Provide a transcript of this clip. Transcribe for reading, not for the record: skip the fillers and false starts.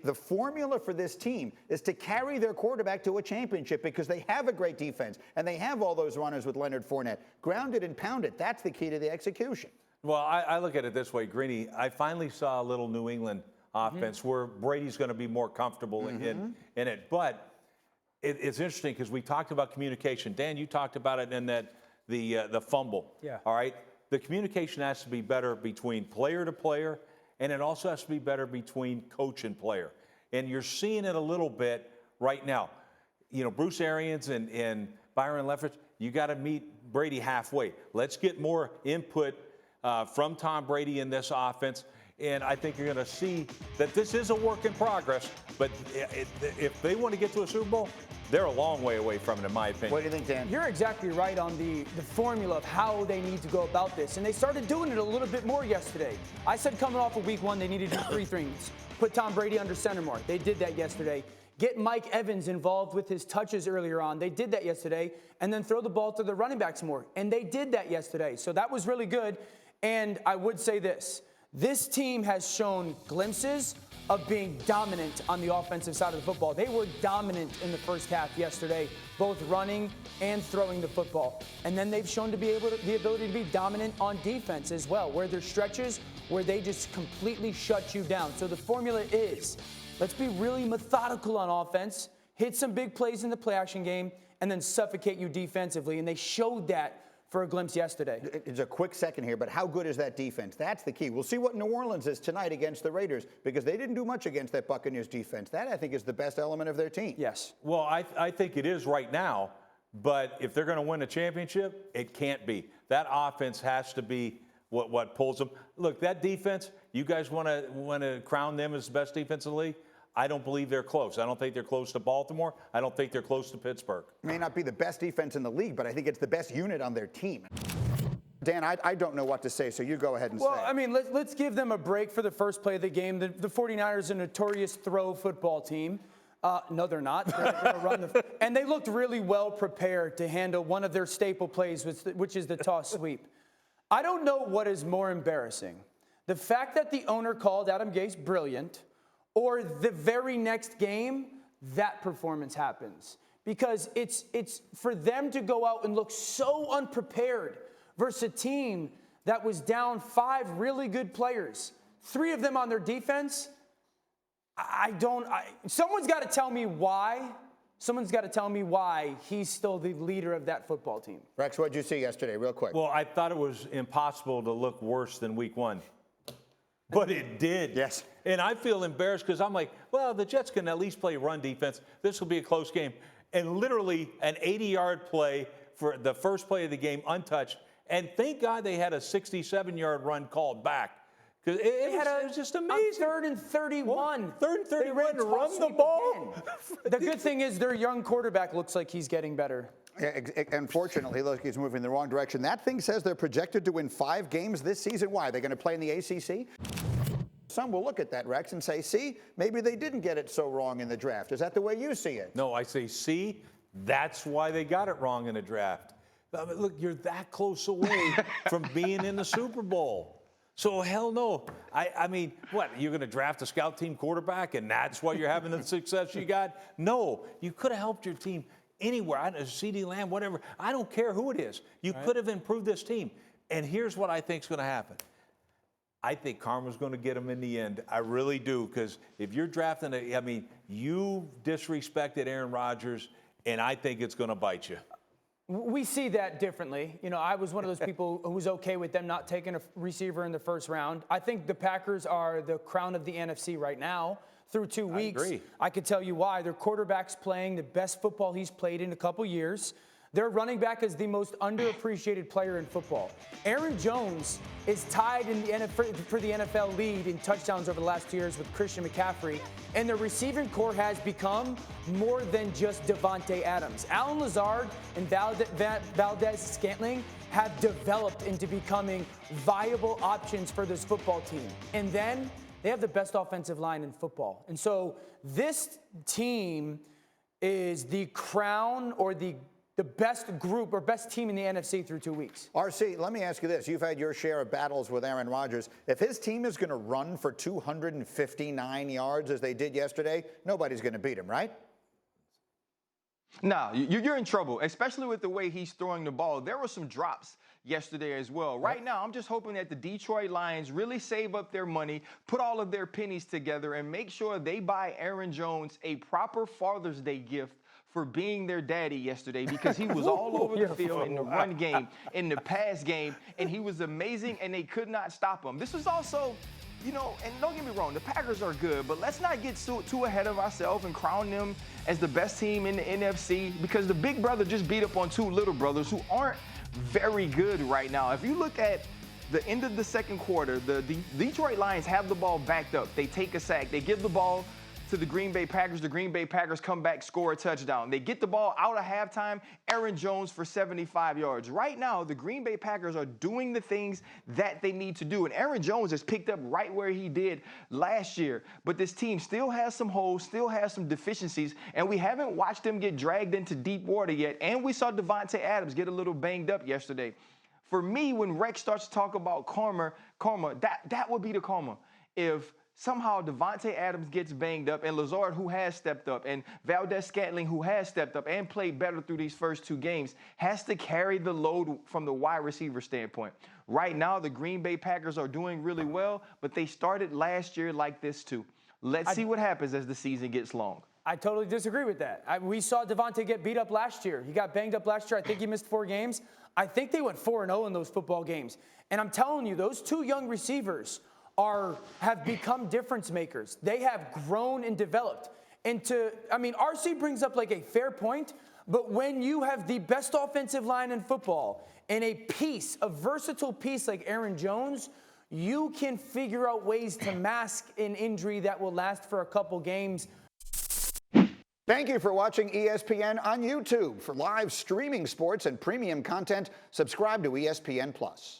The formula for this team is to carry their quarterback to a championship because they have a great defense and they have all those runners with Leonard Fournette. Ground it and pound it. That's the key to the execution. Well, I look at it this way, Greeny. I finally saw a little New England offense where Brady's going to be more comfortable in it. But it's interesting because we talked about communication. Dan, you talked about it in that the fumble. Yeah. All right. The communication has to be better between player to player, and it also has to be better between coach and player. And you're seeing it a little bit right now. You know, Bruce Arians and Byron Leftwich, you got to meet Brady halfway. Let's get more input from Tom Brady in this offense. And I think you're going to see that this is a work in progress. But if they want to get to a Super Bowl, they're a long way away from it, in my opinion. What do you think, Dan? You're exactly right on the formula of how they need to go about this. And they started doing it a little bit more yesterday. I said coming off of week 1, they needed to do 3 things. Put Tom Brady under center more. They did that yesterday. Get Mike Evans involved with his touches earlier on. They did that yesterday. And then throw the ball to the running backs more. And they did that yesterday. So that was really good. And I would say this. This team has shown glimpses of being dominant on the offensive side of the football. They were dominant in the first half yesterday, both running and throwing the football. And then they've shown the ability to be dominant on defense as well, where there's stretches where they just completely shut you down. So the formula is, let's be really methodical on offense, hit some big plays in the play action game, and then suffocate you defensively. And they showed that for a glimpse yesterday. It's a quick second here, but how good is that defense? That's the key. We'll see what New Orleans is tonight against the Raiders because they didn't do much against that Buccaneers defense. That, I think, is the best element of their team. Yes. Well, I think it is right now, but if they're going to win a championship, it can't be. That offense has to be what pulls them. Look, that defense, you guys want to crown them as the best defense in the league? I don't believe they're close. I don't think they're close to Baltimore. I don't think they're close to Pittsburgh. May not be the best defense in the league, but I think it's the best unit on their team. Dan, I don't know what to say, so you go ahead and say. Well, I mean, let's give them a break for the first play of the game. The 49ers are a notorious throw football team. No, they're not. They're gonna run and they looked really well prepared to handle one of their staple plays, which is the toss sweep. I don't know what is more embarrassing. The fact that the owner called Adam Gase brilliant, or the very next game, that performance happens. Because it's for them to go out and look so unprepared versus a team that was down 5 really good players, 3 of them on their defense. Someone's got to tell me why. Someone's got to tell me why he's still the leader of that football team. Rex, what did you see yesterday, real quick? Well, I thought it was impossible to look worse than week 1. But it did. Yes. And I feel embarrassed because I'm like, well, the Jets can at least play run defense. This will be a close game. And literally an 80-yard play for the first play of the game untouched. And thank God they had a 67-yard run called back. Because it was just amazing. 3rd and 31. 3rd and 31 to run the ball. The good thing is their young quarterback looks like he's getting better. Yeah, unfortunately, look, he's moving in the wrong direction. That thing says they're projected to win 5 games this season. Why? They're going to play in the ACC? Some will look at that, Rex, and say, see, maybe they didn't get it so wrong in the draft. Is that the way you see it? No, I say, see, that's why they got it wrong in the draft. I mean, look, you're that close away from being in the Super Bowl. So, hell no. I mean, what, you're going to draft a scout team quarterback and that's why you're having the success you got? No, you could have helped your team anywhere, CeeDee Lamb, whatever. I don't care who it is. You could have improved this team. And here's what I think is going to happen. I think karma's going to get them in the end. I really do, because if you're drafting, you disrespected Aaron Rodgers, and I think it's going to bite you. We see that differently. You know, I was one of those people who was okay with them not taking a receiver in the first round. I think the Packers are the crown of the NFC right now. Through 2 weeks, I agree. I could tell you why. Their quarterback's playing the best football he's played in a couple years. Their running back is the most underappreciated player in football. Aaron Jones is tied in the NFL, for the NFL lead in touchdowns over the last 2 years with Christian McCaffrey. And the receiving core has become more than just Devontae Adams. Allen Lazard and Valdez-Scantling have developed into becoming viable options for this football team. And then they have the best offensive line in football. And so this team is the crown or the the best group or best team in the NFC through 2 weeks. RC, let me ask you this. You've had your share of battles with Aaron Rodgers. If his team is going to run for 259 yards as they did yesterday, nobody's going to beat him, right? No, you're in trouble, especially with the way he's throwing the ball. There were some drops yesterday as well. Right now, I'm just hoping that the Detroit Lions really save up their money, put all of their pennies together, and make sure they buy Aaron Jones a proper Father's Day gift for being their daddy yesterday, because he was all over the field in the run game, in the pass game, and he was amazing, and they could not stop him. This was also, you know, and don't get me wrong, the Packers are good, but let's not get too ahead of ourselves and crown them as the best team in the NFC, because the big brother just beat up on two little brothers who aren't very good right now. If you look at the end of the second quarter, the Detroit Lions have the ball backed up. They take a sack. They give the ball to the Green Bay Packers. The Green Bay Packers come back, score a touchdown. They get the ball out of halftime. Aaron Jones for 75 yards. Right now, the Green Bay Packers are doing the things that they need to do. And Aaron Jones has picked up right where he did last year. But this team still has some holes, still has some deficiencies, and we haven't watched them get dragged into deep water yet. And we saw Davante Adams get a little banged up yesterday. For me, when Rex starts to talk about karma, that would be the karma. If somehow Davante Adams gets banged up, and Lazard, who has stepped up, and Valdez-Scantling, who has stepped up and played better through these first two games, has to carry the load from the wide receiver standpoint. Right now, the Green Bay Packers are doing really well, but they started last year like this too. Let's see what happens as the season gets long. I totally disagree with that. We saw Davante get beat up last year. He got banged up last year. I think he missed 4 games. I think they went 4-0 in those football games. And I'm telling you, those two young receivers have become difference makers. They have grown and developed. And RC brings up like a fair point, but when you have the best offensive line in football and a versatile piece like Aaron Jones, you can figure out ways to mask an injury that will last for a couple games. Thank you for watching ESPN on YouTube. For live streaming sports and premium content, subscribe to ESPN+.